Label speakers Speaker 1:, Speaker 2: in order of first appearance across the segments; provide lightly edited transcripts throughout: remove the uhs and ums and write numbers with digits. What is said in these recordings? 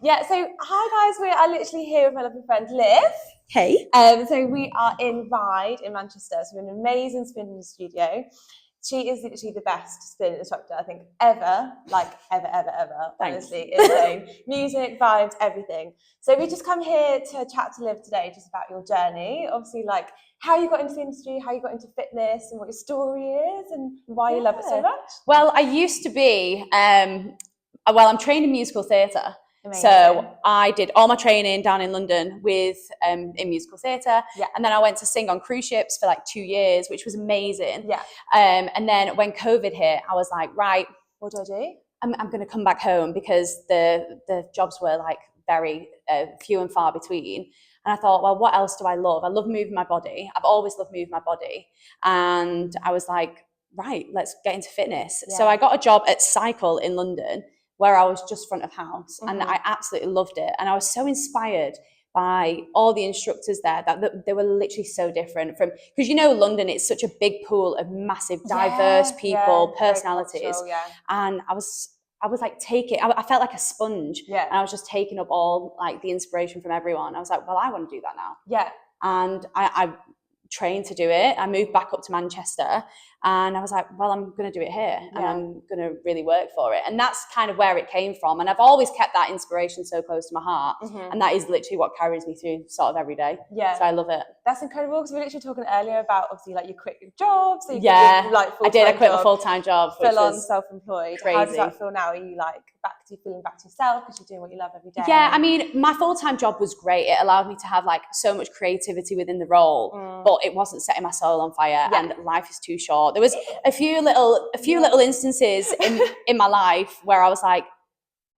Speaker 1: Yeah, so hi guys, we are literally here with my lovely friend Liv.
Speaker 2: Hey.
Speaker 1: So we are in Ryde in Manchester. So we're in an amazing spinning studio. She is literally the best spin instructor I think ever, like ever.
Speaker 2: Thanks.
Speaker 1: Honestly, insane. Music, vibes, everything. So we just come here to chat to Liv today, just about your journey. Obviously, like how you got into the industry, how you got into fitness, and what your story is, and why you love it so much.
Speaker 2: Well, I used to be. I'm trained in musical theatre.
Speaker 1: Amazing.
Speaker 2: So I did all my training down in London with in musical theatre, and then I went to sing on cruise ships for like 2 years, which was amazing.
Speaker 1: Yeah.
Speaker 2: And then when COVID hit, I was like, right,
Speaker 1: what do I do?
Speaker 2: I'm going to come back home because the jobs were like very few and far between. And I thought, well, what else do I love? I love moving my body. I've always loved moving my body. And I was like, right, let's get into fitness. Yeah. So I got a job at Cycle in London where I was just front of house, and I absolutely loved it. And I was so inspired by all the instructors there that they were literally so different from, because London, it's such a big pool of massive, diverse people, personalities. And I was like I felt like a sponge. And I was just taking up all like the inspiration from everyone. I was like, well, I want to do that now. Yeah. And I trained to do it. I moved back up to Manchester, and I was like, well, I'm going to do it here, and I'm going to really work for it. And that's kind of where it came from. And I've always kept that inspiration so close to my heart. And that is literally what carries me through sort of every day. Yeah. So I love it.
Speaker 1: That's incredible, because we were literally talking earlier about obviously like you quit your job. So you
Speaker 2: like I did. I quit my full-time job.
Speaker 1: Full on self-employed. Crazy. How does that feel now? Are you like feeling back to yourself because you're doing what you love every day?
Speaker 2: Yeah, I mean, my full-time job was great. It allowed me to have like so much creativity within the role, but it wasn't setting my soul on fire. And life is too short. There was a few little instances in my life where I was like,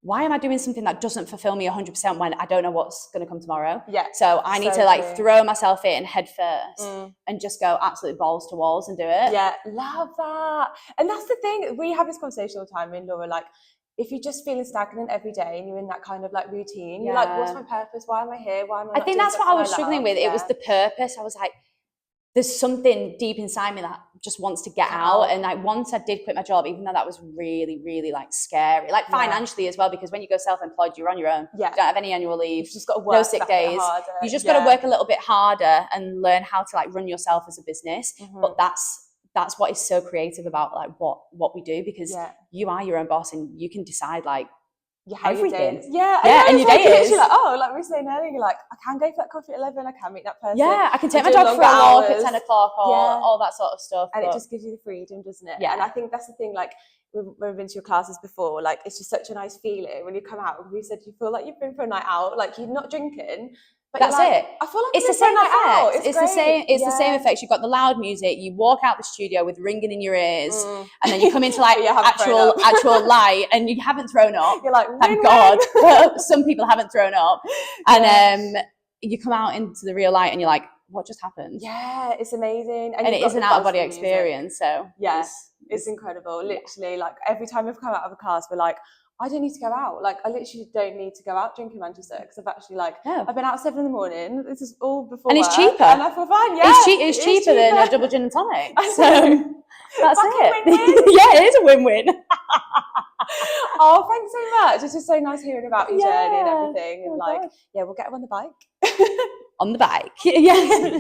Speaker 2: why am I doing something that doesn't fulfill me 100% when I don't know what's going to come tomorrow? Yeah. So I need to like throw myself in head first and just go absolutely balls to walls and do it.
Speaker 1: Yeah, love that. And that's the thing. We have this conversation all the time, and Laura, like, if you're just feeling stagnant every day and you're in that kind of like routine, you're like, what's my purpose? Why am I here? Why am I?
Speaker 2: I think that's what I was struggling with. It was the purpose. I was like, there's something deep inside me that just wants to get out. And like once I did quit my job, even though that was really, really like scary, like financially as well, because when you go self-employed, you're on your own. Yeah. You don't have any annual leave. You've
Speaker 1: just got to work,
Speaker 2: no sick days. You just got to work a little bit harder and learn how to like run yourself as a business. But that's what is so creative about like what we do, because you are your own boss and you can decide like everything.
Speaker 1: And your day is like, like we were saying earlier, you're like, I can go for that coffee at 11, I can meet that person.
Speaker 2: Yeah, I can take my dog for a walk at 10 o'clock or all that sort of stuff.
Speaker 1: And it just gives you the freedom, doesn't it? Yeah. And I think that's the thing, like when we've been to your classes before, like it's just such a nice feeling when you come out. We said you feel like you've been for a night out, like you're not drinking. But
Speaker 2: that's
Speaker 1: like,
Speaker 2: it.
Speaker 1: I feel like
Speaker 2: it's the same effect. It's
Speaker 1: great.
Speaker 2: the same effect. You've got the loud music. You walk out the studio with ringing in your ears, and then you come into like actual light, and you haven't thrown up.
Speaker 1: You're like,
Speaker 2: thank God. Well, some people haven't thrown up, and you come out into the real light, and you're like, what just happened?
Speaker 1: Yeah, it's amazing,
Speaker 2: and it is an out of body experience. So
Speaker 1: it's incredible. Literally, like every time we've come out of a class, we're like, I don't need to go out. Like, I literally don't need to go out drinking Manchester, because I've actually I've been out at 7 a.m. This is all before
Speaker 2: and it's
Speaker 1: work,
Speaker 2: cheaper.
Speaker 1: And I feel fine. Yeah,
Speaker 2: it's cheaper than a double gin and tonic. So that's it.
Speaker 1: Win-win.
Speaker 2: Yeah, it is a win-win.
Speaker 1: Oh, thanks so much. It's just so nice hearing about your journey and everything. And we'll get her on the bike.
Speaker 2: On the bike. Yeah.